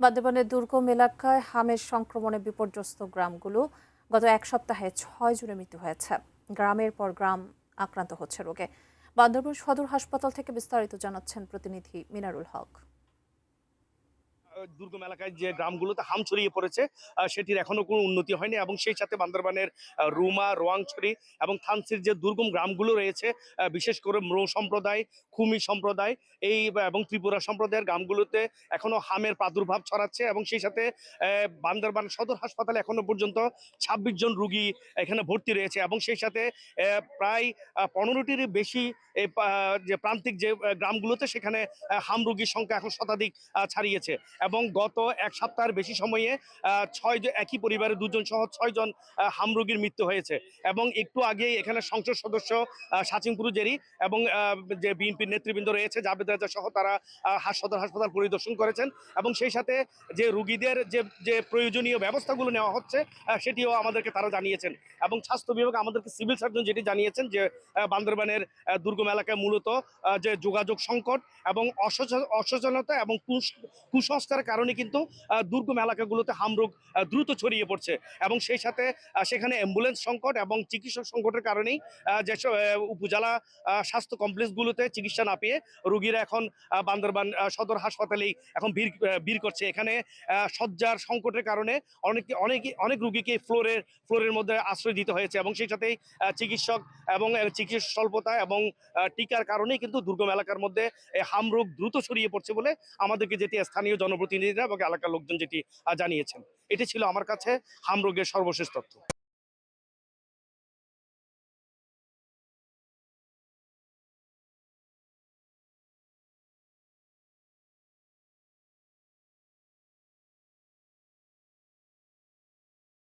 বান্দরবানের দুর্গম এলাকায় হামের সংক্রমণে বিপর্যস্ত গ্রামগুলো গত এক সপ্তাহে ৬ জনের মৃত্যু হয়েছে। গ্রামের পর গ্রাম আক্রান্ত হচ্ছে রোগে। বান্দরবান সদর হাসপাতাল থেকে বিস্তারিত জানাচ্ছেন প্রতিনিধি মিনারুল হক। দুর্গম এলাকায় যে গ্রামগুলোতে হাম ছড়িয়ে পড়েছে সেটির এখনো কোনো উন্নতি হয়নি এবং সেই সাথে বান্দরবানের রুমা, রোয়াংছড়ি এবং থানচির যে দুর্গম গ্রামগুলো রয়েছে, বিশেষ করে ম্রো সম্প্রদায়, খুমি সম্প্রদায় এবং ত্রিপুরা সম্প্রদায়ের গ্রামগুলোতে এখনো হামের প্রাদুর্ভাব ছড়াচ্ছে এবং সেই সাথে বান্দরবান সদর হাসপাতালে এখনো পর্যন্ত ২৬ জন রুগী এখানে ভর্তি রয়েছে এবং সেই সাথে প্রায় ১৫টির বেশি যে প্রান্তিক যে গ্রামগুলোতে সেখানে হাম রোগীর সংখ্যা এখন শতাধিক ছাড়িয়েছে এবং গত এক সপ্তাহের বেশি সময়ে একই পরিবারের ২ জন সহ ৬ জন হাম রোগীর মৃত্যু হয়েছে এবং একটু আগেই এখানে সংসদ সদস্য সাচিন পুরুজেরি এবং যে বিএনপির নেতৃবৃন্দ রয়েছে জাবেদ রাজা সহ তারা সদর হাসপাতাল পরিদর্শন করেছেন এবং সেই সাথে যে রোগীদের যে প্রয়োজনীয় ব্যবস্থাগুলো নেওয়া হচ্ছে সেটিও আমাদেরকে তারা জানিয়েছেন এবং স্বাস্থ্য বিভাগ আমাদেরকে সিভিল সার্জন যেটি জানিয়েছেন যে বান্দরবানের দুর্গম এলাকায় মূলত যে যোগাযোগ সংকট এবং অসচেতনতা এবং কুসংস্কারের কারণে কিন্তু দুর্গম এলাকাগুলোতে হামরোগ দ্রুত ছড়িয়ে পড়ছে এবং সেই সাথে সেখানে অ্যাম্বুলেন্স সংকট এবং চিকিৎসক সংকটের কারণেই যেসব উপজেলা স্বাস্থ্য কমপ্লেক্সগুলোতে চিকিৎসা না পেয়ে রোগীরা এখন বান্দরবান সদর হাসপাতালেই এখন ভিড় করছে। এখানে শয্যার সংকটের কারণে অনেক রোগীকে ফ্লোরের মধ্যে আশ্রয় দিতে হয়েছে এবং সেই সাথেই চিকিৎসক এবং চিকিৎসা স্বল্পতা এবং টিকার কারণেই কিন্তু দুর্গম এলাকার মধ্যে হামরোগ দ্রুত ছড়িয়ে পড়ছে বলে আমাদেরকে যেটি স্থানীয় জনপ্রতিনিধিরা এবং এলাকার লোকজন যেটি জানিয়েছেন। এটি ছিল আমার কাছে হামরোগের সর্বশেষ তথ্য।